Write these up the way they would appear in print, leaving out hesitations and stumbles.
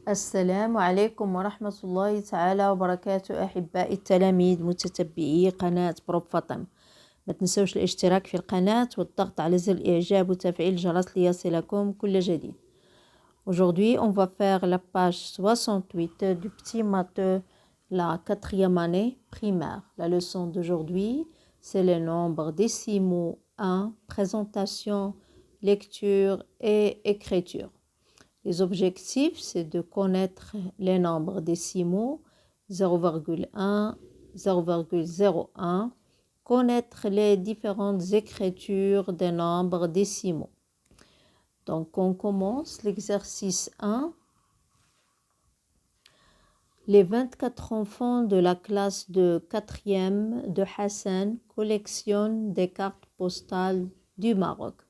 السلام عليكم ورحمة الله تعالى وبركاته أحبائي التلاميذ متتبعي قناة بروف فاطمة. ما تنسوش الاشتراك في القناة والضغط على زر الإعجاب وتفعيل الجرس ليصلكم كل جديد. Aujourd'hui, on va faire la page 68 du petit matheux, la 4e année primaire. La leçon d'aujourd'hui, c'est les nombres décimaux 1, présentation, lecture et écriture. Les objectifs, c'est de connaître les nombres décimaux 0,1, 0,01, connaître les différentes écritures des nombres décimaux. Donc, on commence l'exercice 1. Les 24 enfants de la classe de 4e de Hassan collectionnent des cartes postales du Maroc.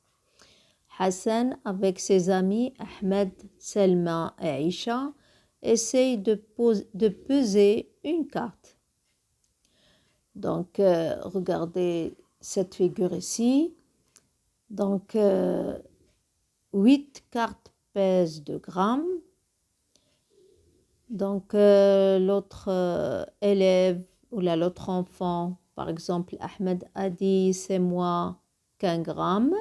Hassan, avec ses amis Ahmed, Selma et Aïcha, essaye de peser une carte. Donc, regardez cette figure ici. Donc, 8 cartes pèsent 2 grammes. Donc, l'autre élève ou l'autre enfant, par exemple, Ahmed a dit, c'est moi qu'un gramme.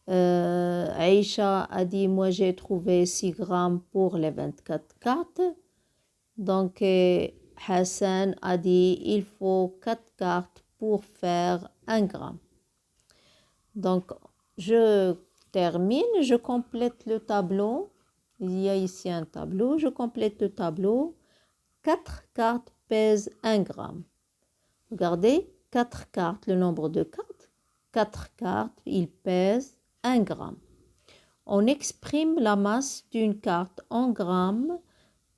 Aïcha a dit, moi j'ai trouvé 6 grammes pour les 24 cartes. Donc, Hassan a dit, il faut 4 cartes pour faire 1 gramme. Donc, je termine, je complète le tableau. Il y a ici un tableau, je complète le tableau. 4 cartes pèsent 1 gramme. Regardez, 4 cartes, le nombre de cartes. 4 cartes, ils pèsent 1 gramme. On exprime la masse d'une carte en grammes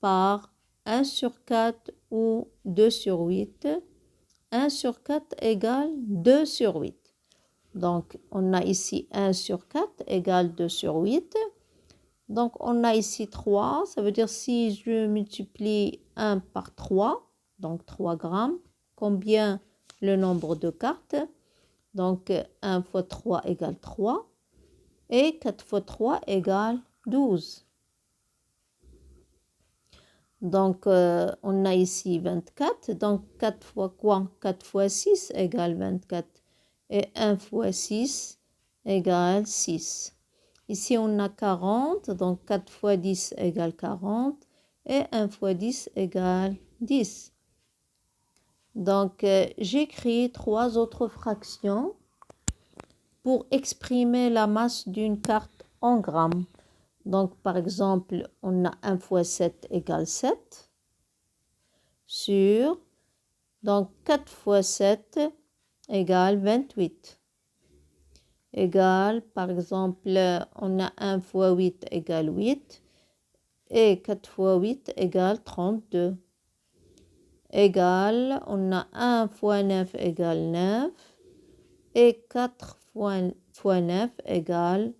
par 1 sur 4 ou 2 sur 8. 1 sur 4 égale 2 sur 8. Donc, on a ici 1 sur 4 égale 2 sur 8. Donc, on a ici 3. Ça veut dire si je multiplie 1 par 3, donc 3 grammes, combien le nombre de cartes? Donc, 1 fois 3 égale 3. Et 4 fois 3 égale 12. Donc, on a ici 24. Donc, 4 fois quoi? 4 fois 6 égale 24. Et 1 fois 6 égale 6. Ici, on a 40. Donc, 4 fois 10 égale 40. Et 1 fois 10 égale 10. Donc, j'écris 3 autres fractions pour exprimer la masse d'une carte en grammes. Donc, par exemple, on a 1 fois 7 égale 7 sur, donc 4 fois 7 égale 28. Égale, par exemple, on a 1 fois 8 égale 8 et 4 fois 8 égale 32. Égale, on a 1 fois 9 égale 9 et 4 fois 9 égale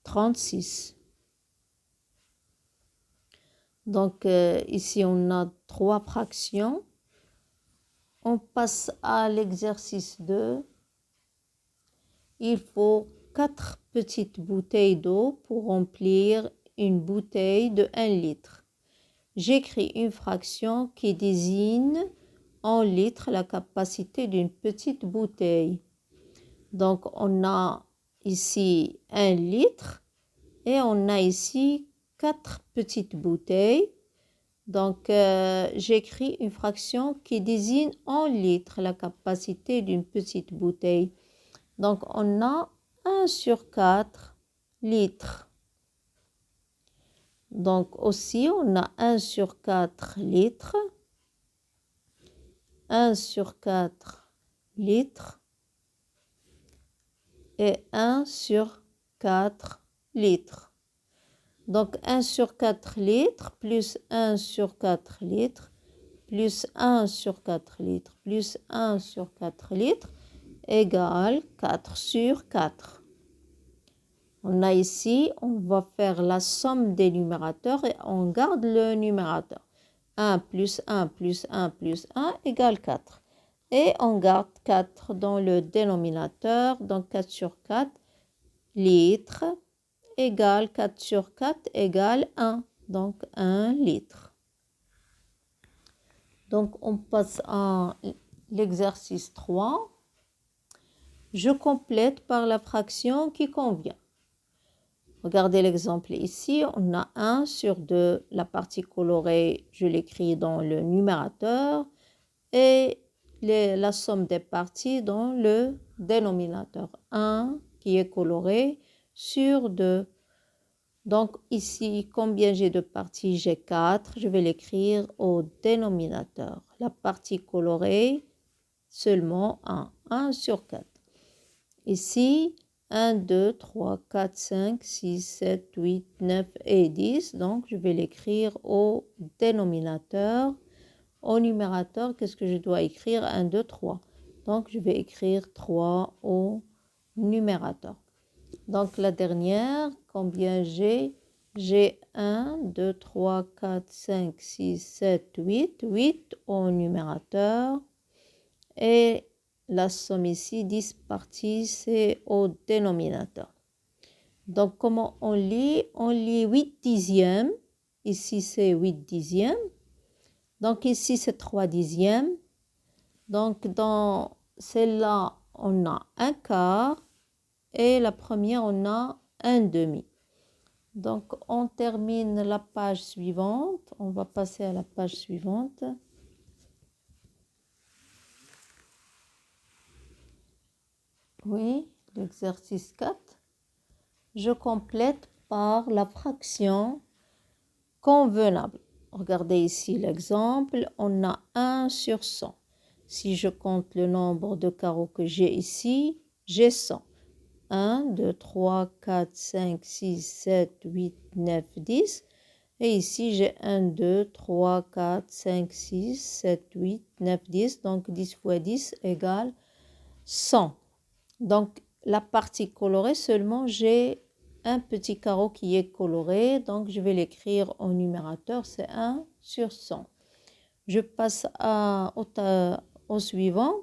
36. Donc, ici, on a 3 fractions. On passe à l'exercice 2. Il faut 4 petites bouteilles d'eau pour remplir une bouteille de 1 litre. J'écris une fraction qui désigne en litres la capacité d'une petite bouteille. Donc, on a ici 1 litre et on a ici 4 petites bouteilles. Donc, j'écris une fraction qui désigne en litres la capacité d'une petite bouteille. Donc, on a 1 sur 4 litres. Donc, aussi, on a 1 sur 4 litres. 1 sur 4 litres. Et 1 sur 4 litres. Donc, 1 sur 4 litres plus 1 sur 4 litres plus 1 sur 4 litres plus 1 sur 4 litres égale 4 sur 4. On a ici, on va faire la somme des numérateurs et on garde le numérateur. 1 plus 1 plus 1 plus 1 égale 4. Et on garde 4 dans le dénominateur, donc 4 sur 4 litres égale 4 sur 4 égale 1. donc 1 litre. Donc, on passe à l'exercice 3. Je complète par la fraction qui convient. Regardez l'exemple ici, on a 1 sur 2. La partie colorée, je l'écris dans le numérateur et la somme des parties dans le dénominateur. 1 qui est coloré sur 2. Donc ici, combien j'ai de parties? J'ai 4. Je vais l'écrire au dénominateur. La partie colorée, seulement 1. 1 sur 4. Ici, 1, 2, 3, 4, 5, 6, 7, 8, 9 et 10. Donc, je vais l'écrire au dénominateur. Au numérateur, qu'est-ce que je dois écrire? 1, 2, 3. Donc, je vais écrire 3 au numérateur. Donc, la dernière, combien j'ai? J'ai 1, 2, 3, 4, 5, 6, 7, 8. 8 au numérateur. Et la somme ici, 10 parties, c'est au dénominateur. Donc, comment on lit? On lit 8 dixièmes. Ici, c'est 8 dixièmes. Donc, ici, c'est 3 dixièmes. Donc, dans celle-là, on a un quart. Et la première, on a un demi. Donc, on termine la page suivante. On va passer à la page suivante. Oui, l'exercice 4. Je complète par la fraction convenable. Regardez ici l'exemple. On a 1 sur 100. Si je compte le nombre de carreaux que j'ai ici, j'ai 100. 1, 2, 3, 4, 5, 6, 7, 8, 9, 10. Et ici, j'ai 1, 2, 3, 4, 5, 6, 7, 8, 9, 10. Donc, 10 fois 10 égale 100. Donc, la partie colorée, seulement j'ai un petit carreau qui est coloré. Donc, je vais l'écrire au numérateur, c'est 1 sur 100. Je passe au suivant.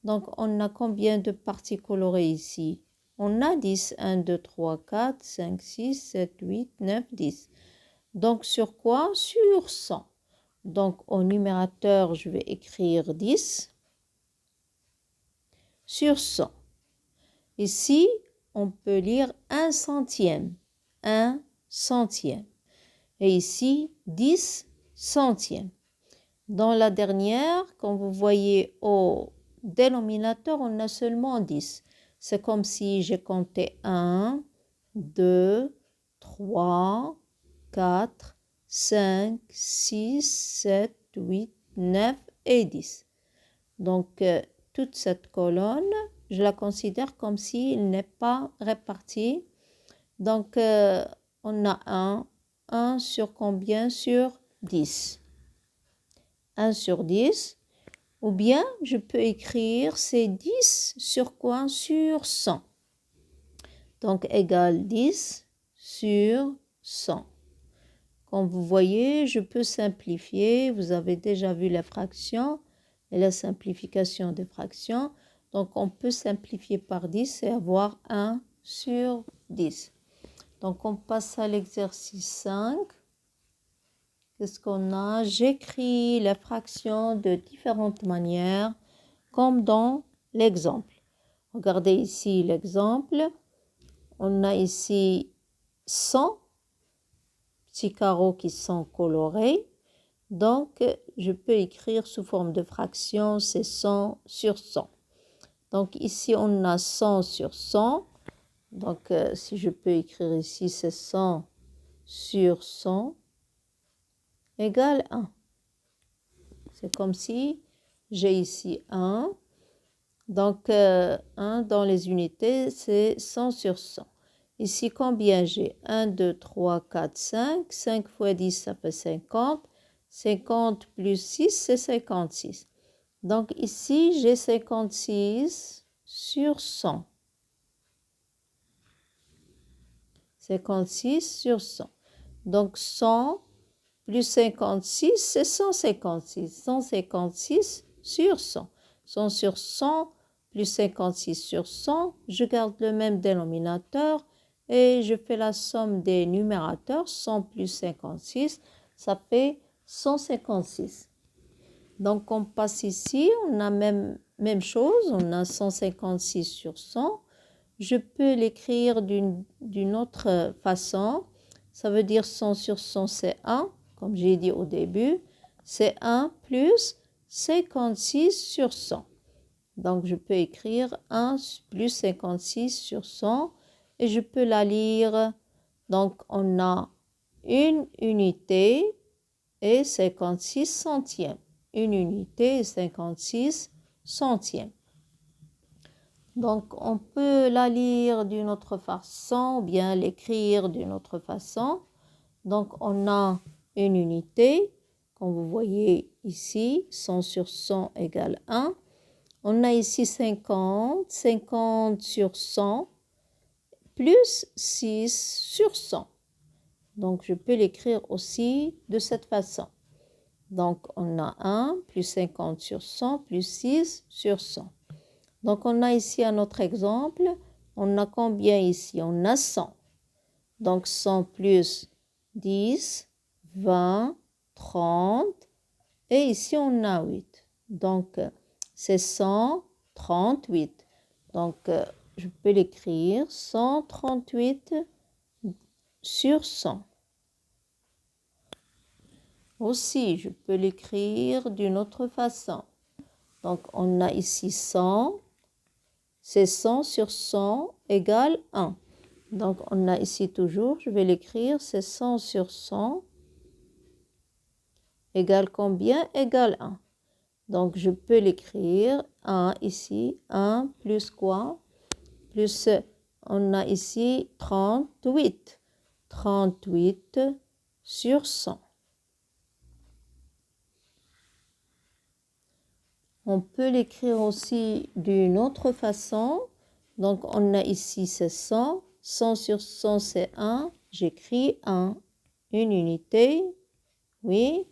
Donc, on a combien de parties colorées ici? On a 10. 1, 2, 3, 4, 5, 6, 7, 8, 9, 10. Donc, sur quoi? Sur 100. Donc, au numérateur, je vais écrire 10 sur 100. Ici, on peut lire 1 centième. 1 centième. Et ici, 10 centièmes. Dans la dernière, quand vous voyez au dénominateur, on a seulement 10. C'est comme si j'ai compté 1, 2, 3, 4, 5, 6, 7, 8, 9 et 10. Donc, toute cette colonne, je la considère comme s'il n'est pas réparti. Donc, on a 1 sur combien? Sur 10. 1 sur 10. Ou bien, je peux écrire c'est 10 sur quoi? Sur 100. Donc, égale 10 sur 100. Comme vous voyez, je peux simplifier. Vous avez déjà vu la fraction et la simplification des fractions. Donc, on peut simplifier par 10 et avoir 1 sur 10. Donc, on passe à l'exercice 5. Qu'est-ce qu'on a? J'écris la fraction de différentes manières, comme dans l'exemple. Regardez ici l'exemple. On a ici 100 petits carreaux qui sont colorés. Donc, je peux écrire sous forme de fraction, c'est 100 sur 100. Donc, ici, on a 100 sur 100. Donc, si je peux écrire ici, c'est 100 sur 100 égale 1. C'est comme si j'ai ici 1. Donc, 1 dans les unités, c'est 100 sur 100. Ici, combien j'ai? 1, 2, 3, 4, 5. 5 fois 10, ça fait 50. 50 plus 6, c'est 56. Donc, ici, j'ai 56 sur 100. 56 sur 100. Donc, 100 plus 56, c'est 156. 156 sur 100. 100 sur 100 plus 56 sur 100. Je garde le même dénominateur et je fais la somme des numérateurs. 100 plus 56, ça fait 156. Donc, on passe ici, on a même chose, on a 156 sur 100. Je peux l'écrire d'une autre façon. Ça veut dire 100 sur 100, c'est 1, comme j'ai dit au début. C'est 1 plus 56 sur 100. Donc, je peux écrire 1 plus 56 sur 100 et je peux la lire. Donc, on a une unité et 56 centièmes. Une unité et 56 centièmes. Donc, on peut la lire d'une autre façon ou bien l'écrire d'une autre façon. Donc, on a une unité, comme vous voyez ici, 100 sur 100 égale 1. On a ici 50, 50 sur 100, plus 6 sur 100. Donc, je peux l'écrire aussi de cette façon. Donc, on a 1 plus 50 sur 100 plus 6 sur 100. Donc, on a ici un autre exemple. On a combien ici? On a 100. Donc, 100 plus 10, 20, 30. Et ici, on a 8. Donc, c'est 138. Donc, je peux l'écrire 138 sur 100. Aussi, je peux l'écrire d'une autre façon. Donc, on a ici 100. C'est 100 sur 100 égale 1. Donc, on a ici toujours, je vais l'écrire, c'est 100 sur 100 égale combien? Égale 1. Donc, je peux l'écrire 1 ici, 1 plus quoi? Plus, on a ici 38. 38 sur 100. On peut l'écrire aussi d'une autre façon. Donc, on a ici c'est 100. 100 sur 100, c'est 1. J'écris 1. Une unité. Oui.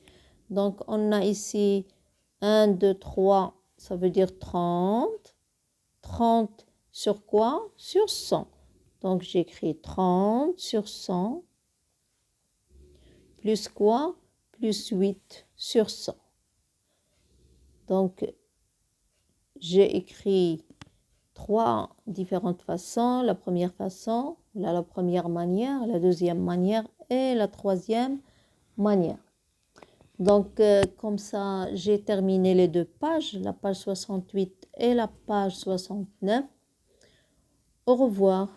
Donc, on a ici 1, 2, 3. Ça veut dire 30. 30 sur quoi? Sur 100. Donc, j'écris 30 sur 100. Plus quoi? Plus 8 sur 100. Donc, j'ai écrit 3 différentes façons. La première façon, la première manière, la deuxième manière et la troisième manière. Donc, comme ça, j'ai terminé les deux pages, la page 68 et la page 69. Au revoir.